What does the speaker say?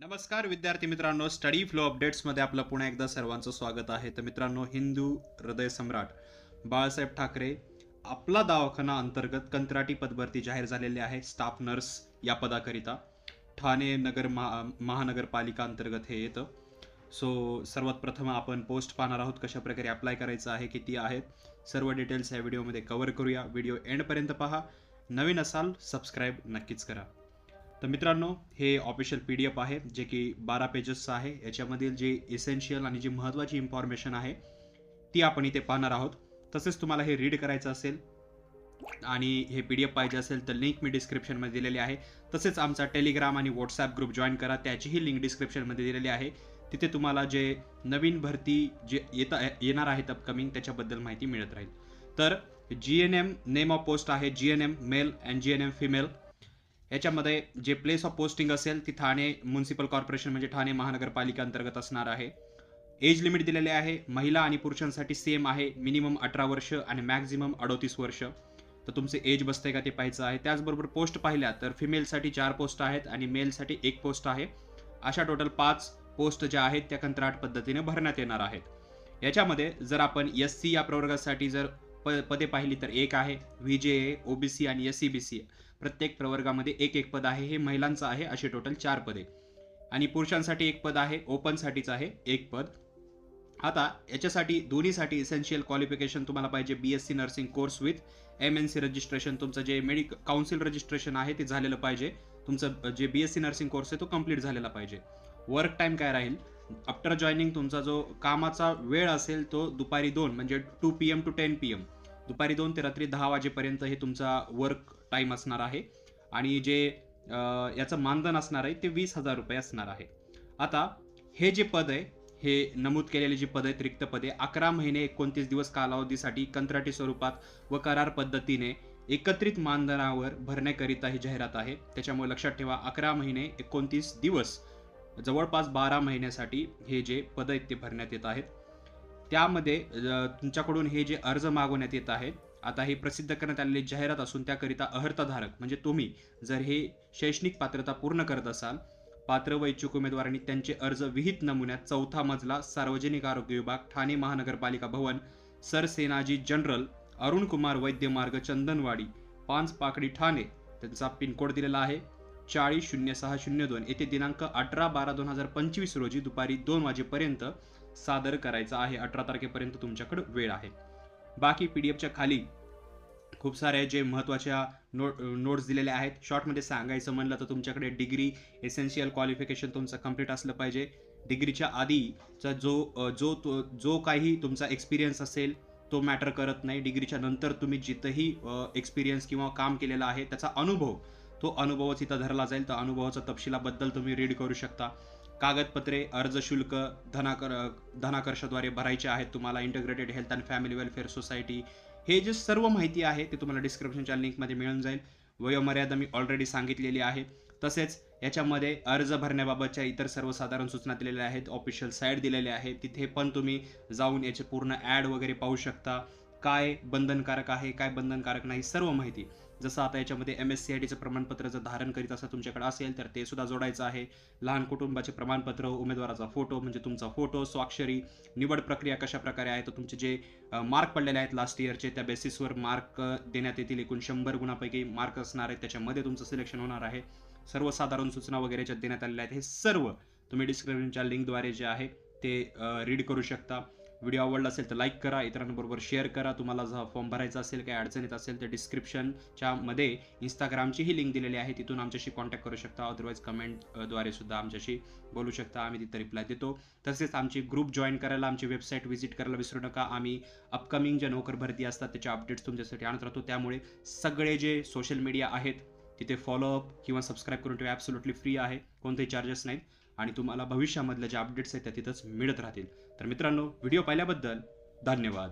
नमस्कार विद्यार्थी मित्रांनो, स्टडी फ्लो अपडेट्समध्ये आपलं पुन्हा एकदा सर्वांचं स्वागत आहे. तर मित्रांनो, हिंदू हृदय सम्राट बाळासाहेब ठाकरे आपला दवाखाना अंतर्गत कंत्राटी पदभरती जाहीर झालेली आहे. स्टाफ नर्स या पदाकरिता ठाणे महानगरपालिका अंतर्गत हे येतं. सो सर्वात प्रथम आपण पोस्ट पाहणार आहोत, कशा प्रकारे अप्लाय करायचं आहे, किती आहेत, सर्व डिटेल्स या व्हिडिओमध्ये कव्हर करूया. व्हिडिओ एंडपर्यंत पहा. नवीन असाल सबस्क्राईब नक्कीच करा. तर मित्रांनो, हे ऑफिशियल PDF आहे जे की 12 पेजेसचं आहे. याच्यामधील जे इसेन्शियल आणि जी महत्त्वाची इन्फॉर्मेशन आहे ती आपण इथे पाहणार आहोत. तसेच तुम्हाला हे रीड करायचं असेल आणि हे PDF पाहिजे असेल तर लिंक मी डिस्क्रिप्शनमध्ये दिलेली आहे. तसेच आमचा टेलिग्राम आणि व्हॉट्सॲप ग्रुप जॉईन करा, त्याचीही लिंक डिस्क्रिप्शनमध्ये दिलेली आहे. तिथे तुम्हाला जे नवीन भरती जे येणार आहेत अपकमिंग त्याच्याबद्दल माहिती मिळत राहील. तर GNM नेम ऑफ पोस्ट आहे GNM male and GNM female. याच्यामध्ये जे प्लेस ऑफ पोस्टिंग असेल ती ठाणे म्युन्सिपल कॉर्पोरेशन म्हणजे ठाणे महानगरपालिका अंतर्गत असणार आहे. एज लिमिट दिलेले आहे. महिला आणि पुरुषांसाठी सेम आहे. मिनिमम 18 वर्ष आणि मॅक्झिमम 38 वर्ष. तर तुमचे एज बसते का ते पाहायचं आहे. त्याचबरोबर पोस्ट पाहिल्या तर फिमेलसाठी 4 पोस्ट आहेत आणि मेलसाठी 1 पोस्ट आहे. अशा टोटल 5 पोस्ट ज्या आहेत त्या कंत्राट पद्धतीने भरण्यात येणार आहेत. याच्यामध्ये जर आपण SC या प्रवर्गासाठी जर पदे पाहिली तर 1 आहे. VJA, OBC आणि SCBC प्रत्येक प्रवर्गामध्ये 1 पद आहे. हे महिलांचं आहे. असे टोटल 4 पदे आणि पुरुषांसाठी 1 पद आहे. ओपनसाठीच आहे 1 पद. आता याच्यासाठी दोन्हीसाठी इसेन्शियल क्वालिफिकेशन तुम्हाला पाहिजे BSc nursing course with MNC registration. तुमचं जे काउन्सिल रजिस्ट्रेशन आहे ते झालेलं पाहिजे. तुमचं जे BSc नर्सिंग कोर्स आहे तो कंप्लीट झालेला पाहिजे. वर्क टाइम काय राहील आफ्टर जॉईनिंग, तुमचा जो कामाचा वेळ असेल तो दुपारी 2 म्हणजे 2 PM to 10 PM, दुपारी 2 ते रात्री 10 वाजेपर्यंत हे तुमचा वर्क टाइम असणार आहे. आणि जे याचं मानधन असणार आहे ते 20,000 रुपये असणार आहे. आता हे जे पद आहे, हे नमूद केलेली जी पद आहेत रिक्त पदे 11 महिने 29 दिवस कालावधीसाठी कंत्राटी स्वरूपात व करार पद्धतीने एकत्रित मानधनावर भरण्याकरिता ही जाहिरात आहे. त्याच्यामुळे लक्षात ठेवा, 11 महिने 29 दिवस जवळपास 12 महिन्यासाठी हे जे पद आहेत ते भरण्यात येत आहेत. त्यामध्ये तुमच्याकडून हे जे अर्ज मागवण्यात येत आहेत, आता हे प्रसिद्ध करण्यात आलेली जाहिरात असून त्याकरिता अर्हताधारक म्हणजे तुम्ही जर हे शैक्षणिक पात्रता पूर्ण करत असाल, पात्र व इच्छुक उमेदवारांनी त्यांचे अर्ज विहित नमुन्यात 4था मजला सार्वजनिक आरोग्य विभाग ठाणे महानगरपालिका भवन, सरसेनाजी जनरल अरुण कुमार वैद्य मार्ग चंदनवाडी 5 पाकडी ठाणे, त्यांचा पिनकोड दिलेला आहे 400602 येथे दिनांक 18/12/2025 रोजी दुपारी 2 वाजेपर्यंत सादर करायचा आहे. 18 तारखेपर्यंत तुमच्याकडे वेळ आहे. बाकी PDFच्या खाली खूप सारे जे महत्त्वाच्या नोट्स दिलेल्या आहेत. शॉर्टमध्ये सांगायचं म्हणलं तर तुमच्याकडे डिग्री एसेन्शियल क्वालिफिकेशन तुमचं कंप्लीट असलं पाहिजे. डिग्रीच्या आधीचा जो काही तुमचा एक्सपिरियन्स असेल तो मॅटर करत नाही. डिग्रीच्या नंतर तुम्ही जिथंही एक्सपिरियन्स किंवा काम केलेलं आहे त्याचा अनुभव, तो अनुभवच इथं धरला जाईल. तर अनुभवाच्या तपशिलाबद्दल तुम्ही रीड करू शकता. कागदपत्रे, अर्ज शुल्क धनाकर्षाद्वारे भरायचे आहेत तुम्हाला. Integrated health and family welfare society, हे जे सर्व माहिती आहे ते तुम्हाला डिस्क्रिप्शनच्या लिंकमध्ये मिळून जाईल. वयोमर्यादा मी ऑलरेडी सांगितलेली आहे. तसेच याच्यामध्ये अर्ज भरण्याबाबतच्या इतर सर्वसाधारण सूचना दिलेल्या आहेत. ऑफिशियल साईट दिलेल्या आहेत, तिथे पण तुम्ही जाऊन याचे पूर्ण ॲड वगैरे पाहू शकता. काय बंधनकारक आहे, काय बंधनकारक नाही, सर्व माहिती. जसं आता याच्यामध्ये MSCITचं प्रमाणपत्र जर धारण करीत असं तुमच्याकडे असेल तर ते सुद्धा जोडायचं आहे. लहान कुटुंबाचे प्रमाणपत्र, उमेदवाराचा फोटो म्हणजे तुमचा फोटो, स्वाक्षरी, निवड प्रक्रिया कशा प्रकारे आहे, तर तुमचे जे मार्क पडलेले आहेत लास्ट इयरचे त्या बेसिसवर मार्क देण्यात येतील. एकूण 100 गुणापैकी मार्क असणार आहेत, त्याच्यामध्ये तुमचं सिलेक्शन होणार आहे. सर्वसाधारण सूचना वगैरे ज्या देण्यात आलेल्या आहेत हे सर्व तुम्ही डिस्क्रिप्शनच्या लिंकद्वारे जे आहे ते रीड करू शकता. व्हिडिओ आवडला असेल तर लाईक करा, इतरांबरोबर शेअर करा. तुम्हाला जर फॉर्म भरायचा असेल, काही अडचणीत असेल तर डिस्क्रिप्शनच्या मध्ये इंस्टाग्रामचीही लिंक दिलेली आहे, तिथून आमच्याशी कॉन्टॅक्ट करू शकता. अदरवाईज कमेंटद्वारे सुद्धा आमच्याशी बोलू शकता, आम्ही तिथं रिप्लाय देतो. तसेच आमची ग्रुप जॉईन करायला, आमची वेबसाईट व्हिजिट करायला विसरू नका. आम्ही अपकमिंग ज्या नोकर भरती असतात त्याच्या अपडेट्स तुमच्यासाठी आणत राहतो. त्यामुळे सगळे जे सोशल मीडिया आहेत तिथे फॉलोअप किंवा सबस्क्राईब करून ठेवा. ॲब्सोल्युटली फ्री आहे, कोणतेही चार्जेस नाहीत आणि तुम्हाला भविष्यामधल्या ज्या अपडेट्स आहेत त्या तिथंच मिळत राहतील. तर मित्रांनो, व्हिडिओ पाहिल्याबद्दल धन्यवाद.